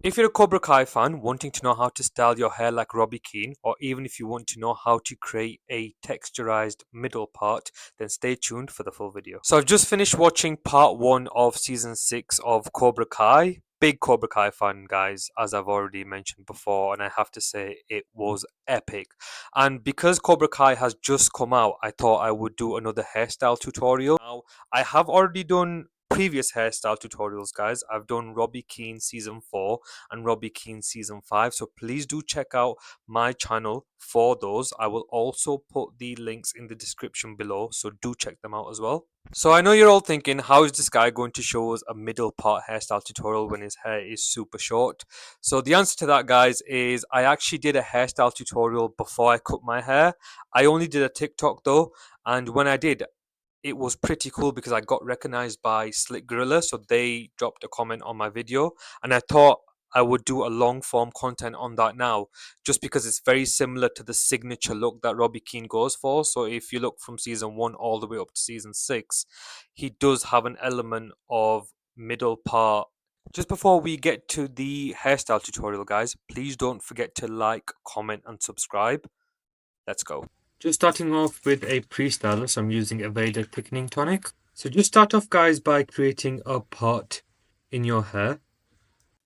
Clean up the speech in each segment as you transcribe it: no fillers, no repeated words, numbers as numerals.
If you're a Cobra Kai fan wanting to know how to style your hair like Robby Keene, or even if you want to know how to create a texturized middle part, then stay tuned for the full video. So I've just finished watching part 1 of season 6 of Cobra Kai. Big Cobra Kai fan, guys, as I've already mentioned before, and I have to say it was epic. And because Cobra Kai has just come out, I thought I would do another hairstyle tutorial. Now, I have already done previous hairstyle tutorials, guys. I've done Robby Keene season 4 and Robby Keene season 5. So please do check out my channel for those. I will also put the links in the description below, so do check them out as well. So I know you're all thinking, how is this guy going to show us a middle part hairstyle tutorial when his hair is super short? So the answer to that, guys, is I actually did a hairstyle tutorial before I cut my hair. I only did a TikTok though, and when I did, it was pretty cool because I got recognized by Slick Gorilla, so they dropped a comment on my video, and I thought I would do a long form content on that now, just because it's very similar to the signature look that Robby Keene goes for. So if you look from season 1 all the way up to season 6, he does have an element of middle part. Just before we get to the hairstyle tutorial, guys, please don't forget to like, comment, and subscribe. Let's go. Just starting off with a pre-styler, so I'm using Aveda Thickening Tonic. So just start off, guys, by creating a part in your hair.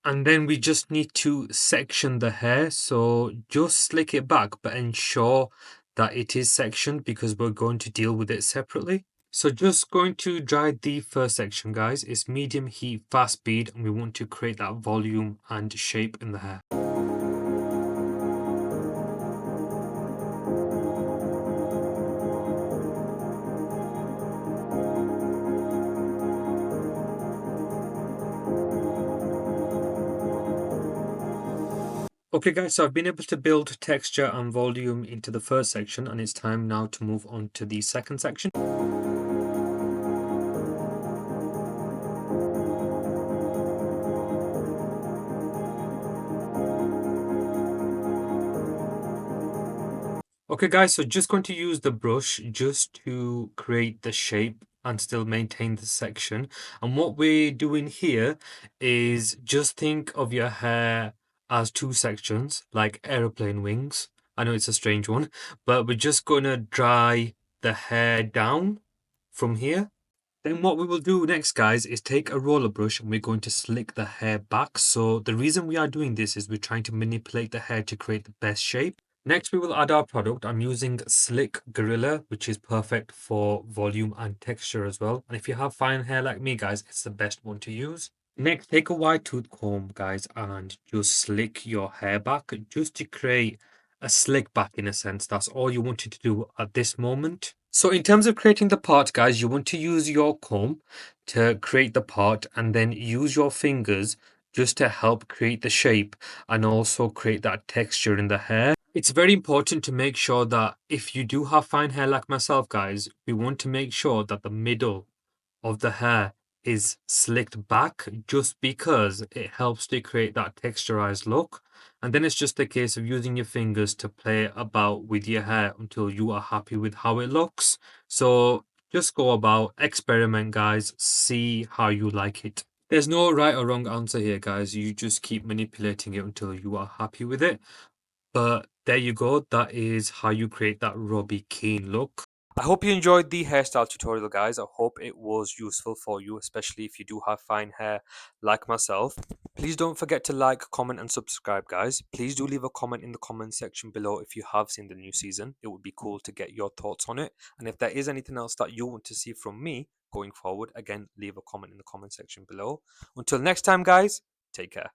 And then we just need to section the hair. So just slick it back, but ensure that it is sectioned because we're going to deal with it separately. So just going to dry the first section, guys. It's medium heat, fast speed, and we want to create that volume and shape in the hair. Okay guys, so I've been able to build texture and volume into the first section, and it's time now to move on to the second section. Okay guys, so just going to use the brush just to create the shape and still maintain the section. And what we're doing here is just think of your hair as two sections, like aeroplane wings. I know it's a strange one, but we're just going to dry the hair down from here. Then what we will do next, guys, is take a roller brush and we're going to slick the hair back. So the reason we are doing this is we're trying to manipulate the hair to create the best shape. Next, we will add our product. I'm using Slick Gorilla, which is perfect for volume and texture as well. And if you have fine hair like me, guys, it's the best one to use. Next, take a wide tooth comb, guys, and just slick your hair back just to create a slick back in a sense. That's all you wanted to do at this moment. So in terms of creating the part, guys, you want to use your comb to create the part and then use your fingers just to help create the shape and also create that texture in the hair. It's very important to make sure that if you do have fine hair like myself, guys, we want to make sure that the middle of the hair is slicked back just because it helps to create that texturized look. And then it's just a case of using your fingers to play about with your hair until you are happy with how it looks. So just go about, experiment, guys, see how you like it. There's no right or wrong answer here, guys. You just keep manipulating it until you are happy with it. But there you go. That is how you create that Robby Keene look. I hope you enjoyed the hairstyle tutorial, guys. I hope it was useful for you, especially if you do have fine hair like myself. Please don't forget to like, comment, and subscribe, guys. Please do leave a comment in the comment section below if you have seen the new season. It would be cool to get your thoughts on it. And if there is anything else that you want to see from me going forward, again, leave a comment in the comment section below. Until next time, guys, take care.